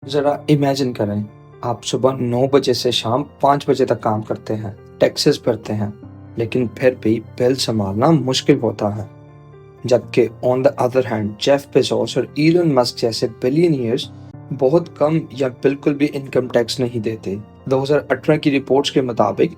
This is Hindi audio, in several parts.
ज़रा इमेजिन करें, आप सुबह 9 बजे से शाम 5 बजे तक काम करते हैं, टैक्सेस भरते हैं, लेकिन फिर भी बिल सँभालना मुश्किल होता है। जबकि on the other hand Jeff Bezos और इलॉन मस्क जैसे बिलियनियर्स बहुत कम या बिल्कुल भी इनकम टैक्स नहीं देते। 2018 की रिपोर्ट्स के मुताबिक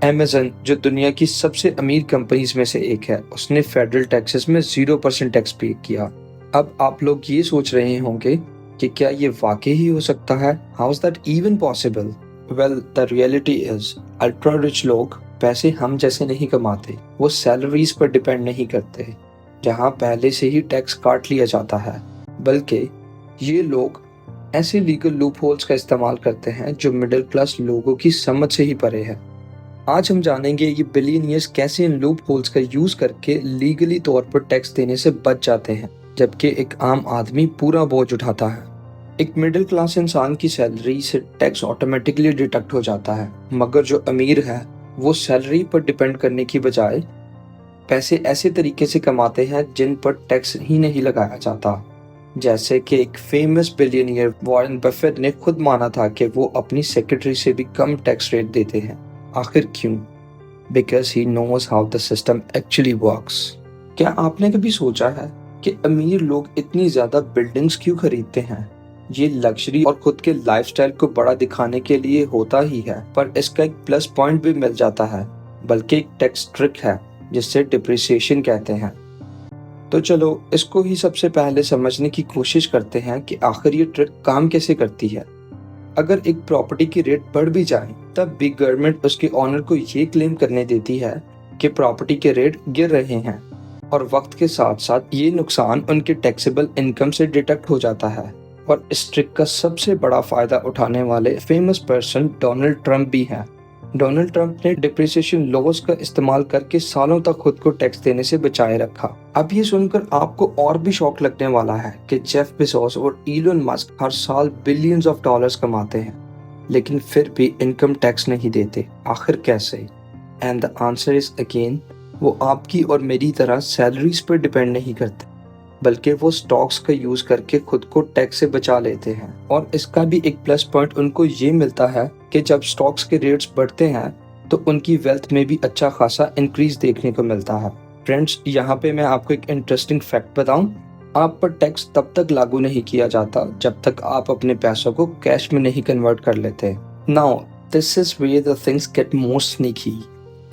अमेज़न, जो दुनिया की सबसे अमीर कंपनीज में से एक है, उसने फेडरल टैक्सेस में 0% टैक्स पे किया। अब आप लोग ये सोच रहे होंगे कि क्या ये वाकई ही हो सकता है? How is that even possible? Well, the reality is ultra rich लोग पैसे हम जैसे नहीं कमाते, वो सैलरीज पर डिपेंड नहीं करते जहाँ पहले से ही टैक्स काट लिया जाता है, बल्कि ये लोग ऐसे लीगल लूप होल्स का इस्तेमाल करते हैं जो मिडिल क्लास लोगों की समझ से ही परे है। आज हम जानेंगे ये बिलियनियर्स कैसे इन लूप होल्स का यूज करके लीगली तौर पर टैक्स देने से बच जाते हैं, जबकि एक आम आदमी पूरा बोझ उठाता है। एक मिडिल क्लास इंसान की सैलरी से टैक्स ऑटोमेटिकली डिडक्ट हो जाता है, मगर जो अमीर है वो सैलरी पर डिपेंड करने की बजाय पैसे ऐसे तरीके से कमाते हैं जिन पर टैक्स ही नहीं लगाया जाता। जैसे कि एक फेमस बिलियनियर वॉरेन बफेट ने खुद माना था कि वो अपनी सेक्रेटरी से भी कम टैक्स रेट देते हैं। आखिर क्यों? Because he knows how the system actually works. क्या आपने कभी सोचा है कि अमीर लोग इतनी ज्यादा बिल्डिंग्स क्यों खरीदते हैं? ये लग्जरी और खुद के लाइफस्टाइल को बड़ा दिखाने के लिए होता ही है, पर इसका एक प्लस पॉइंट भी मिल जाता है, बल्कि एक टैक्स ट्रिक है जिससे डिप्रिसिएशन कहते हैं। तो चलो इसको ही सबसे पहले समझने की कोशिश करते हैं कि आखिर ये ट्रिक काम कैसे करती है। अगर एक प्रॉपर्टी की रेट बढ़ भी जाए, तब भी गवर्नमेंट उसके ऑनर को ये क्लेम करने देती है कि प्रॉपर्टी के रेट गिर रहे हैं, और वक्त के साथ साथ ये नुकसान उनके टैक्सेबल इनकम से डिडक्ट हो जाता है। और इस ट्रिक का सबसे बड़ा फायदा उठाने वाले फेमस पर्सन डोनाल्ड ट्रंप भी हैं। डोनाल्ड ट्रंप ने डिप्रिसिएशन लॉस का इस्तेमाल करके सालों तक खुद को टैक्स देने से बचाए रखा। अब ये सुनकर आपको और भी शौक लगने वाला है कि जेफ बेज़ोस और इलॉन मस्क हर साल बिलियंस ऑफ डॉलर्स कमाते हैं, लेकिन फिर भी इनकम टैक्स नहीं देते। आखिर कैसे? And the answer is again, वो आपकी और मेरी तरह सैलरीज पर डिपेंड नहीं करते, बल्कि वो स्टॉक्स का यूज करके खुद को टैक्स से बचा लेते हैं। और इसका भी एक प्लस पॉइंट उनको ये मिलता है कि जब स्टॉक्स के रेट्स बढ़ते हैं तो उनकी वेल्थ में भी अच्छा खासा इंक्रीज देखने को मिलता है। फ्रेंड्स, यहाँ पे मैं आपको एक इंटरेस्टिंग फैक्ट बताऊं, आप पर टैक्स तब तक लागू नहीं किया जाता जब तक आप अपने पैसों को कैश में नहीं कन्वर्ट कर लेते। Now this is where the things get more sneaky,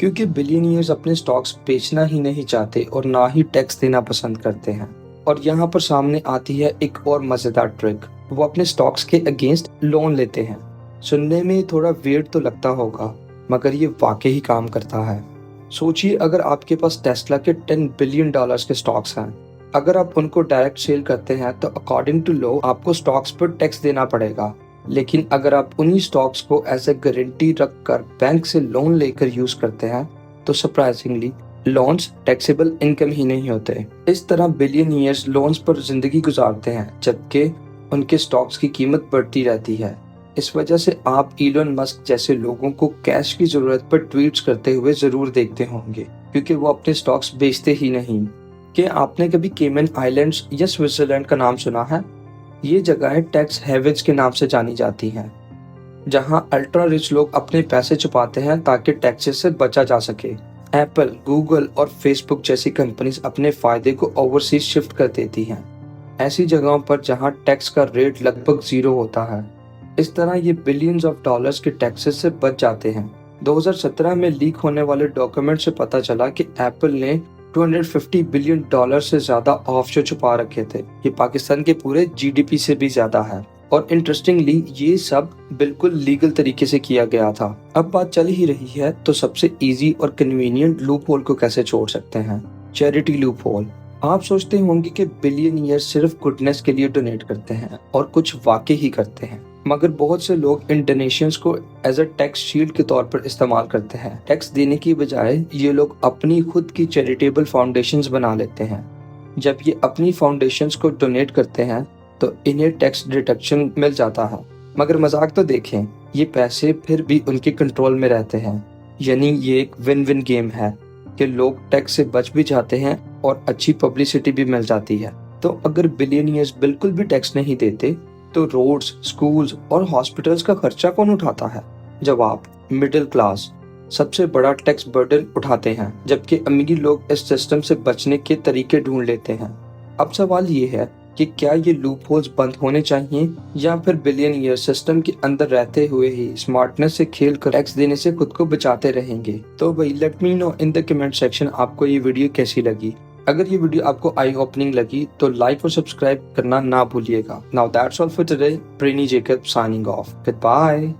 क्योंकि बिलियनियर्स अपने स्टॉक्स बेचना ही नहीं चाहते और ना ही टैक्स देना पसंद करते हैं। और यहाँ पर सामने आती है एक और मजेदार ट्रिक, वो अपने स्टॉक्स के अगेंस्ट लोन लेते हैं। सुनने में थोड़ा वियर्ड तो लगता होगा, मगर ये वाकई ही काम करता है। सोचिए, अगर आपके पास टेस्ला के $10 बिलियन के स्टॉक्स हैं, अगर आप उनको डायरेक्ट सेल करते हैं तो अकॉर्डिंग टू लॉ आपको स्टॉक्स पर टैक्स देना पड़ेगा। लेकिन अगर आप उन्हीं स्टॉक्स को एज ए गारंटी रखकर बैंक से लोन लेकर यूज करते हैं तो सरप्राइजिंगली लोन्स टैक्सेबल इनकम ही नहीं होते। इस तरह बिलियनियर्स लोन्स पर जिंदगी गुजारते हैं, जबकि उनके स्टॉक्स की कीमत बढ़ती रहती है। इस वजह से आप इलॉन मस्क जैसे लोगों को कैश की जरूरत पर ट्वीट्स करते हुए जरूर देखते होंगे, क्योंकि वो अपने स्टॉक्स बेचते ही नहीं। क्या आपने कभी केमन आइलैंड्स या स्विट्जरलैंड का नाम सुना है? ये जगहें टैक्स हेवेंस के नाम से जानी जाती हैं, जहां अल्ट्रा रिच लोग अपने पैसे छुपाते हैं ताकि टैक्सेस से बचा जा सके। एप्पल, गूगल और फेसबुक जैसी कंपनीज अपने फायदे को ओवरसीज शिफ्ट कर देती हैं, ऐसी जगहों पर जहां टैक्स का रेट लगभग 0 होता है। इस तरह ये बिलियंस ऑफ डॉलर्स के टैक्सेस से बच जाते हैं। 2017 में लीक होने वाले डॉक्यूमेंट से पता चला कि एप्पल ने $250 बिलियन से ज्यादा ऑफशोर छुपा रखे थे। ये पाकिस्तान के पूरे जीडीपी से भी ज्यादा है। और इंटरेस्टिंगली ये सब बिल्कुल लीगल तरीके से किया गया था। अब बात चल ही रही है तो सबसे इजी और कन्वीनियंट लूप होल को कैसे छोड़ सकते हैं? Charity loop hole. आप सोचते होंगे कि बिलियनियर सिर्फ गुडनेस के लिए डोनेट करते हैं, और कुछ वाकई ही करते हैं, मगर बहुत से लोग इन डोनेशंस को एज अ टैक्स शील्ड के तौर पर इस्तेमाल करते हैं। टैक्स देने की बजाय ये लोग अपनी खुद की चैरिटेबल फाउंडेशंस बना लेते हैं। जब ये अपनी फाउंडेशंस को डोनेट करते हैं तो इन्हें टैक्स डिडक्शन मिल जाता है। मगर मजाक तो देखें, ये पैसे फिर भी उनके कंट्रोल में रहते हैं। यानी ये एक विन विन गेम है कि लोग टैक्स से बच भी जाते हैं और अच्छी पब्लिसिटी भी मिल जाती है। तो अगर बिलियनियर्स बिल्कुल भी टैक्स नहीं देते तो रोड्स, स्कूल्स और हॉस्पिटल्स का खर्चा कौन उठाता है? जवाब, मिडिल क्लास सबसे बड़ा टैक्स बर्डन उठाते हैं, जबकि अमीर लोग इस सिस्टम से बचने के तरीके ढूंढ लेते हैं। अब सवाल ये है कि क्या ये लूप होल्स बंद होने चाहिए या फिर बिलियनियर सिस्टम के अंदर रहते हुए ही स्मार्टनेस से खेल कर टैक्स देने से खुद को बचाते रहेंगे? तो भाई let me know in the comment section आपको ये वीडियो कैसी लगी। अगर ये वीडियो आपको आई ओपनिंग लगी तो लाइक और सब्सक्राइब करना ना भूलिएगा। Now that's all for today. Brainy Jacob signing off. Good bye.